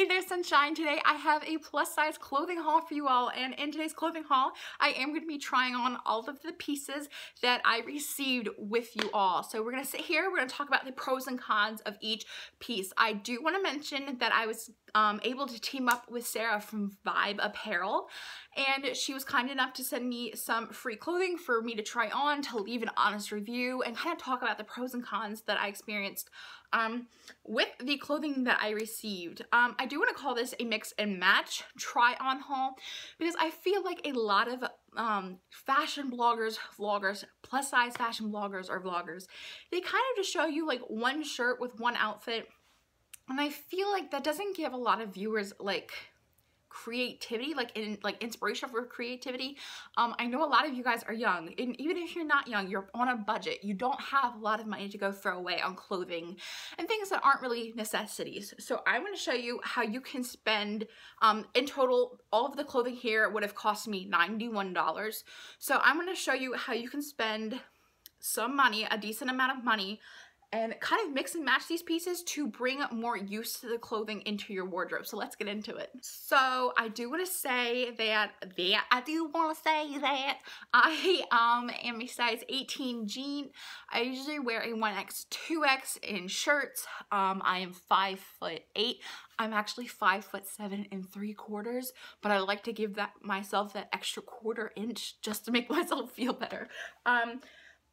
Hey there, sunshine. Today I have a plus size clothing haul for you all, and in today's clothing haul I am going to be trying on all of the pieces that I received with you all. So we're going to sit here, we're going to talk about the pros and cons of each piece. I do want to mention that I was able to team up with Sarah from Vibe Apparel, and she was kind enough to send me some free clothing for me to try on, to leave an honest review and kind of talk about the pros and cons that I experienced with the clothing that I received. I do want to call this a mix and match try on haul because I feel like a lot of fashion bloggers, vloggers, plus size fashion bloggers or vloggers, they kind of just show you like one shirt with one outfit, and I feel like that doesn't give a lot of viewers like creativity, like inspiration for creativity. I know a lot of you guys are young, and even if you're not young, you're on a budget, you don't have a lot of money to go throw away on clothing and things that aren't really necessities. So I'm going to show you how you can spend in total. All of the clothing here would have cost me $91. So I'm going to show you how you can spend some money, a decent amount of money, and kind of mix and match these pieces to bring more use to the clothing into your wardrobe. So let's get into it. So I do want to say that I am a size 18 jean. I usually wear a 1X, 2X in shirts. I am 5'8". I'm actually 5'7 3/4", but I like to give myself that extra quarter inch just to make myself feel better.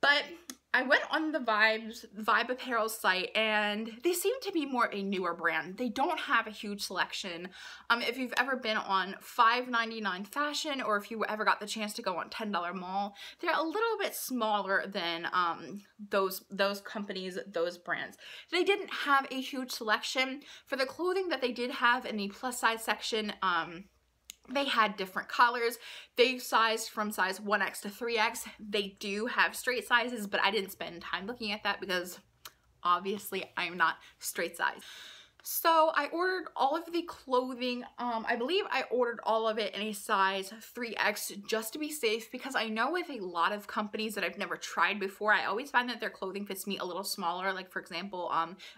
But I went on the Vibe Apparel site, and they seem to be more a newer brand. They don't have a huge selection. If you've ever been on $5.99 fashion, or if you ever got the chance to go on $10 mall, they're a little bit smaller than those companies, those brands. They didn't have a huge selection. For the clothing that they did have in the plus size section, they had different colors. They sized from size 1X to 3X. They do have straight sizes, but I didn't spend time looking at that because obviously I'm not straight size. So I ordered all of the clothing. I believe I ordered all of it in a size 3X just to be safe, because I know with a lot of companies that I've never tried before, I always find that their clothing fits me a little smaller. Like for example,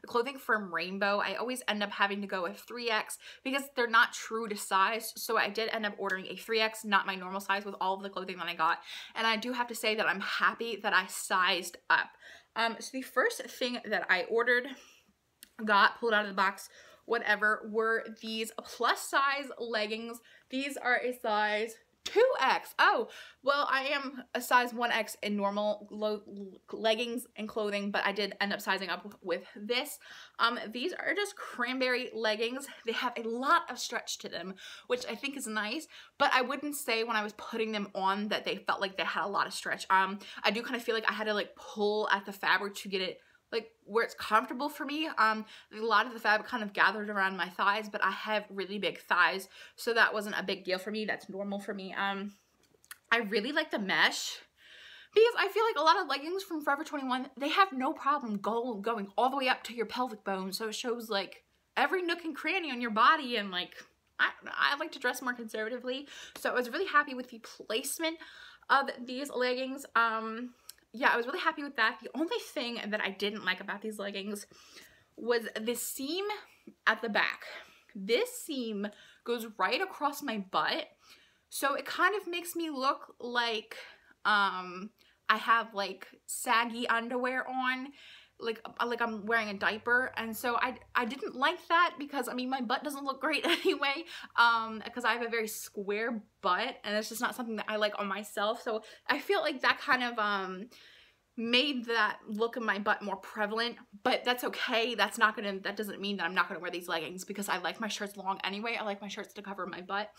the clothing from Rainbow, I always end up having to go with 3X because they're not true to size. So I did end up ordering a 3X, not my normal size, with all of the clothing that I got. And I do have to say that I'm happy that I sized up. So the first thing that I ordered, pulled out of the box, whatever, were these plus size leggings. These are a size 2X. Oh, well, I am a size 1X in normal leggings and clothing, but I did end up sizing up with this. These are just cranberry leggings. They have a lot of stretch to them, which I think is nice, but I wouldn't say when I was putting them on that they felt like they had a lot of stretch. I do kind of feel like I had to like pull at the fabric to get it like where it's comfortable for me. A lot of the fabric kind of gathered around my thighs, but I have really big thighs, so that wasn't a big deal for me. That's normal for me. I really like the mesh, because I feel like a lot of leggings from Forever 21, they have no problem going all the way up to your pelvic bone, so it shows like every nook and cranny on your body, and like I like to dress more conservatively, so I was really happy with the placement of these leggings. Yeah, I was really happy with that. The only thing that I didn't like about these leggings was the seam at the back. This seam goes right across my butt, so it kind of makes me look like I have like saggy underwear on, like I'm wearing a diaper. And so I didn't like that, because I mean my butt doesn't look great anyway, because I have a very square butt, and it's just not something that I like on myself. So I feel like that kind of made that look of my butt more prevalent, but that's okay. That doesn't mean that I'm not gonna wear these leggings, because I like my shirts long anyway. I like my shirts to cover my butt.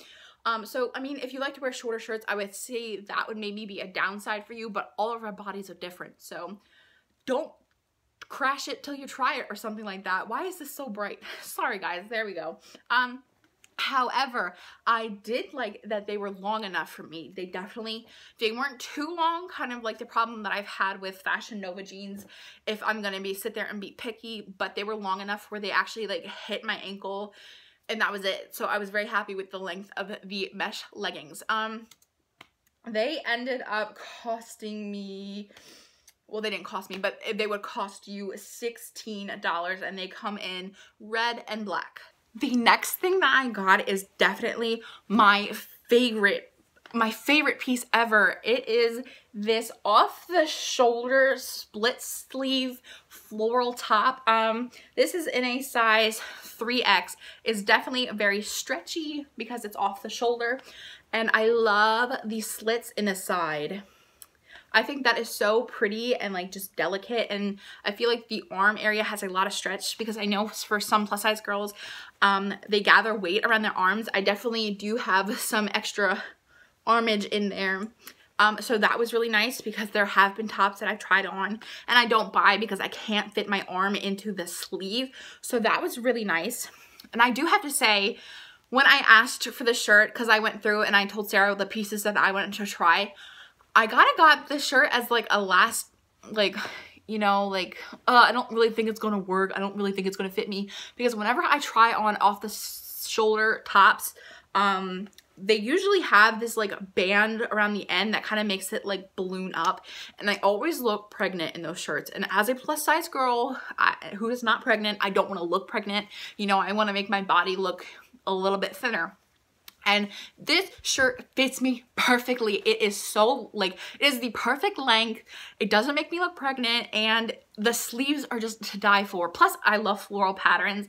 So I mean, if you like to wear shorter shirts, I would say that would maybe be a downside for you, but all of our bodies are different, so don't crash it till you try it or something like that. Why is this so bright? Sorry guys, there we go. However, I did like that they were long enough for me. They weren't too long, kind of like the problem that I've had with Fashion Nova jeans if I'm gonna sit there and be picky, but they were long enough where they actually like hit my ankle, and that was it. So I was very happy with the length of the mesh leggings. They ended up costing me, well, they didn't cost me, but they would cost you $16, and they come in red and black. The next thing that I got is definitely my favorite piece ever. It is this off the shoulder split sleeve floral top. This is in a size 3X. It's definitely very stretchy because it's off the shoulder, and I love the slits in the side. I think that is so pretty and like just delicate, and I feel like the arm area has a lot of stretch because I know for some plus size girls, they gather weight around their arms. I definitely do have some extra armage in there. So that was really nice because there have been tops that I've tried on and I don't buy because I can't fit my arm into the sleeve. So that was really nice. And I do have to say, when I asked for the shirt, because I went through and I told Sarah the pieces that I wanted to try, I got this shirt as like a last, like, you know, like, I don't really think it's gonna work. I don't really think it's gonna fit me, because whenever I try on off the shoulder tops, they usually have this like band around the end that kind of makes it like balloon up, and I always look pregnant in those shirts. And as a plus size girl who is not pregnant, I don't want to look pregnant. You know, I want to make my body look a little bit thinner. And this shirt fits me perfectly. It is so, like, it is the perfect length. It doesn't make me look pregnant, and the sleeves are just to die for. Plus, I love floral patterns.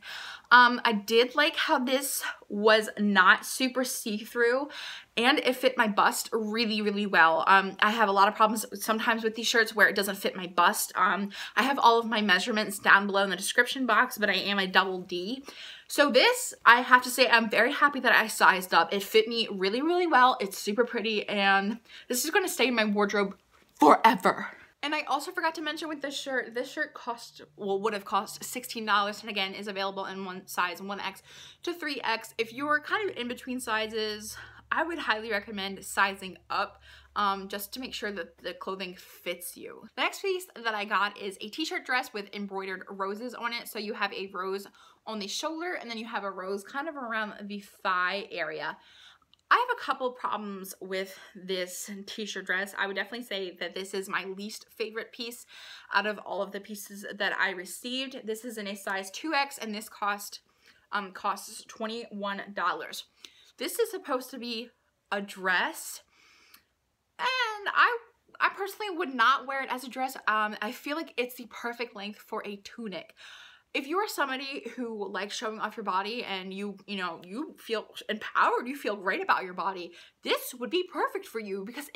I did like how this was not super see-through, and it fit my bust really, really well. I have a lot of problems sometimes with these shirts where it doesn't fit my bust. I have all of my measurements down below in the description box, but I am a double D. So this, I have to say, I'm very happy that I sized up. It fit me really, really well. It's super pretty, and this is going to stay in my wardrobe forever. And I also forgot to mention with this shirt cost, well, would have cost $16, and again, is available in one size, 1X to 3X. If you're kind of in between sizes, I would highly recommend sizing up, just to make sure that the clothing fits you. The next piece that I got is a t-shirt dress with embroidered roses on it. So you have a rose on the shoulder, and then you have a rose kind of around the thigh area. I have a couple problems with this t-shirt dress. I would definitely say that this is my least favorite piece out of all of the pieces that I received. This is in a size 2X, and this costs $21. This is supposed to be a dress, and I personally would not wear it as a dress. I feel like it's the perfect length for a tunic. If you are somebody who likes showing off your body and you feel empowered, you feel great about your body, this would be perfect for you because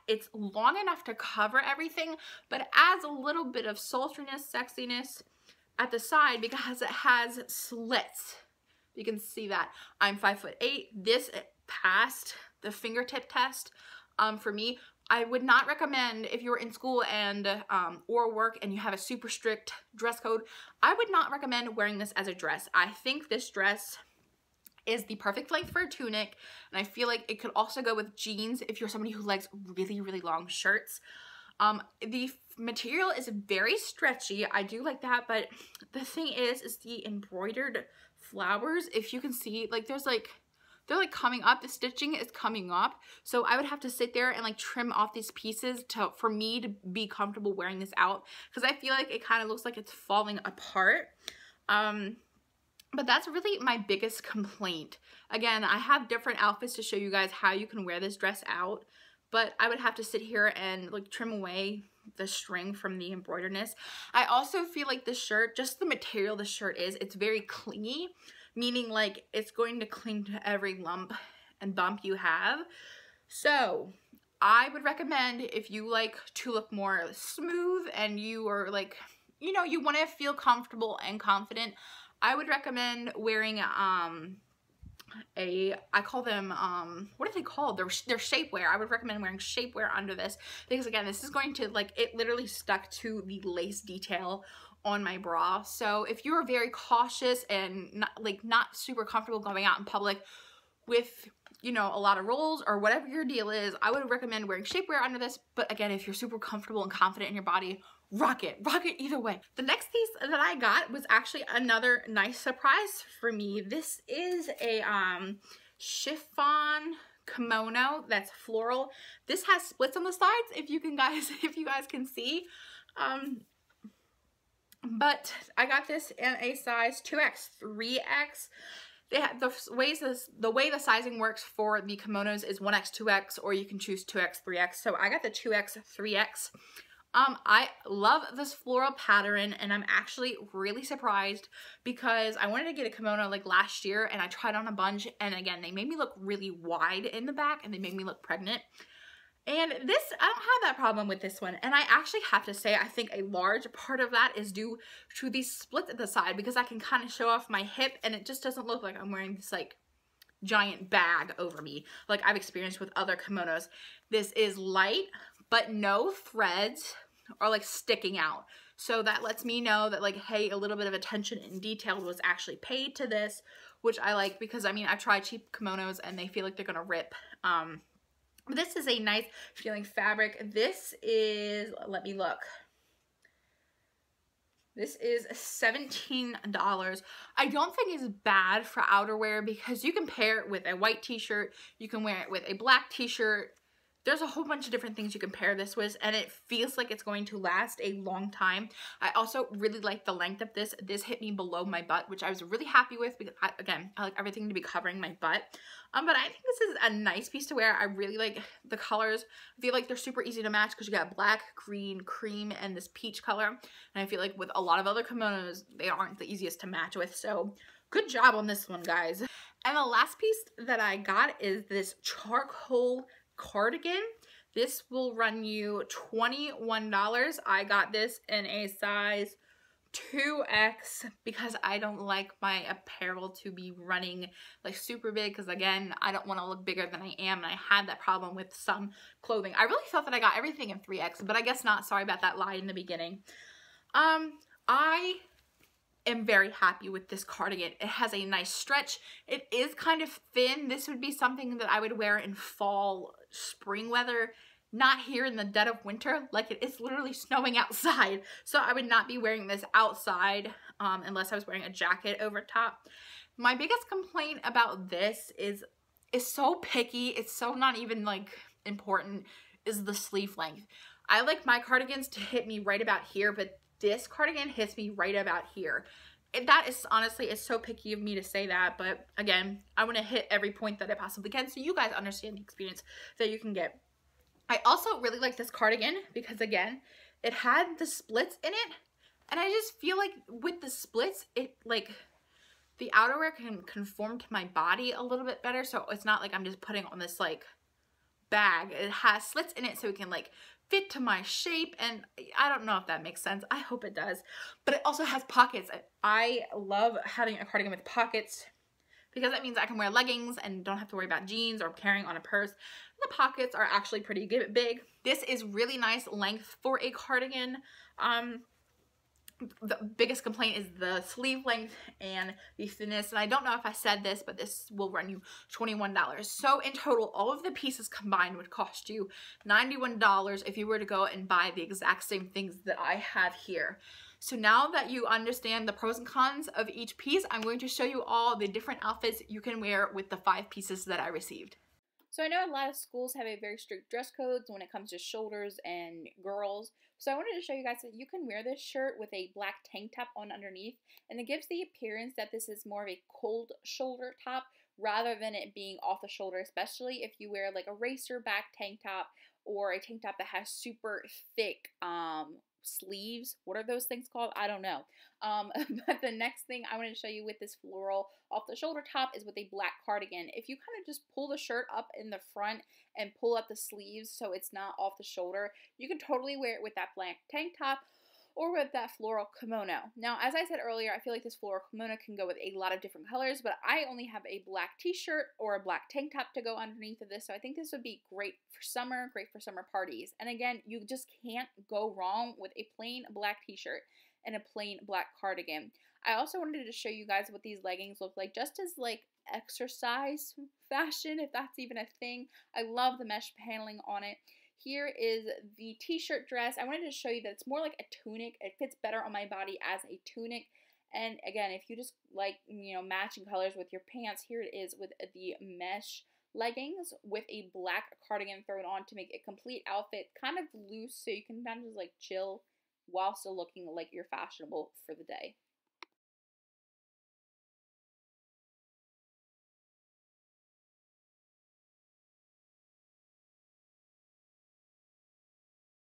it's long enough to cover everything, but adds a little bit of sultriness, sexiness at the side because it has slits. You can see that. I'm 5'8". This passed the fingertip test for me. I would not recommend, if you're in school and or work and you have a super strict dress code, I would not recommend wearing this as a dress. I think this dress is the perfect length for a tunic, and I feel like it could also go with jeans if you're somebody who likes really, really long shirts. The material is very stretchy. I do like that, but the thing is the embroidered flowers, if you can see, like they're like coming up, the stitching is coming up, so I would have to sit there and like trim off these pieces for me to be comfortable wearing this out, because I feel like it kind of looks like it's falling apart. But that's really my biggest complaint. Again, I have different outfits to show you guys how you can wear this dress out, but I would have to sit here and like trim away the string from the embroideredness. I also feel like this shirt, just the material the shirt is, it's very clingy, meaning like it's going to cling to every lump and bump you have. So I would recommend, if you like to look more smooth and you are like, you know, you want to feel comfortable and confident, I would recommend wearing I call them, what are they called? They're shapewear. I would recommend wearing shapewear under this, because again, this is going to, like, it literally stuck to the lace detail on my bra. So if you're very cautious and not super comfortable going out in public with, you know, a lot of rolls or whatever your deal is, I would recommend wearing shapewear under this. But again, if you're super comfortable and confident in your body, rock it either way. The next piece that I got was actually another nice surprise for me. This is a chiffon kimono that's floral. This has splits on the sides, if you guys can see. But I got this in a size 2X, 3X. they have the way the sizing works for the kimonos is 1X, 2X, or you can choose 2X, 3X. So I got the 2X, 3X. I love this floral pattern, and I'm actually really surprised because I wanted to get a kimono like last year, and I tried on a bunch, and again, they made me look really wide in the back, and they made me look pregnant. And this, I don't have that problem with this one. And I actually have to say, I think a large part of that is due to these splits at the side, because I can kind of show off my hip, and it just doesn't look like I'm wearing this like giant bag over me like I've experienced with other kimonos. This is light, but no threads are like sticking out. So that lets me know that like, hey, a little bit of attention and detail was actually paid to this, which I like, because I mean, I've tried cheap kimonos and they feel like they're gonna rip. This is a nice feeling fabric. This is, let me look. This is $17. I don't think it's bad for outerwear because you can pair it with a white t-shirt. You can wear it with a black t-shirt. There's a whole bunch of different things you can pair this with, and it feels like it's going to last a long time. I also really like the length of this. This hit me below my butt, which I was really happy with because, again, I like everything to be covering my butt. But I think this is a nice piece to wear. I really like the colors. I feel like they're super easy to match because you got black, green, cream, and this peach color. And I feel like with a lot of other kimonos, they aren't the easiest to match with. So good job on this one, guys. And the last piece that I got is this charcoal cardigan. This will run you $21. I got this in a size 2X because I don't like my apparel to be running like super big, because again, I don't want to look bigger than I am, and I had that problem with some clothing. I really thought that I got everything in 3X, but I guess not. Sorry about that lie in the beginning. I am very happy with this cardigan. It has a nice stretch. It is kind of thin. This would be something that I would wear in fall, spring weather, not here in the dead of winter. Like, it is literally snowing outside. So I would not be wearing this outside unless I was wearing a jacket over top. My biggest complaint about this is it's so picky. It's so not even like important, is the sleeve length. I like my cardigans to hit me right about here, but this cardigan hits me right about here. That is honestly, it's so picky of me to say that, but again, I want to hit every point that I possibly can so you guys understand the experience that you can get. I also really like this cardigan because again, it had the splits in it, and I just feel like with the splits, it like the outerwear can conform to my body a little bit better, so it's not like I'm just putting on this like bag. It has slits in it so it can like fit to my shape, and I don't know if that makes sense. I hope it does. But it also has pockets. I love having a cardigan with pockets because that means I can wear leggings and don't have to worry about jeans or carrying on a purse. The pockets are actually pretty big. This is really nice length for a cardigan. The biggest complaint is the sleeve length and the thinness, and I don't know if I said this, but this will run you $21. So in total, all of the pieces combined would cost you $91 if you were to go and buy the exact same things that I have here. So now that you understand the pros and cons of each piece, I'm going to show you all the different outfits you can wear with the 5 pieces that I received. So I know a lot of schools have a very strict dress codes when it comes to shoulders and girls. So I wanted to show you guys that you can wear this shirt with a black tank top on underneath, and it gives the appearance that this is more of a cold shoulder top rather than it being off the shoulder, especially if you wear like a racer back tank top or a tank top that has super thick sleeves. What are those things called? I don't know. But the next thing I wanted to show you with this floral off the shoulder top is with a black cardigan. If you kind of just pull the shirt up in the front and pull up the sleeves so it's not off the shoulder, you can totally wear it with that black tank top or with that floral kimono. Now, as I said earlier, I feel like this floral kimono can go with a lot of different colors, but I only have a black t-shirt or a black tank top to go underneath of this, so I think this would be great for summer parties. And again, you just can't go wrong with a plain black t-shirt and a plain black cardigan. I also wanted to show you guys what these leggings look like, just as like exercise fashion, if that's even a thing. I love the mesh paneling on it. Here is the t-shirt dress. I wanted to show you that it's more like a tunic. It fits better on my body as a tunic. And again, if you just like, you know, matching colors with your pants, here it is with the mesh leggings with a black cardigan thrown on to make a complete outfit, kind of loose so you can kind of just like chill while still looking like you're fashionable for the day.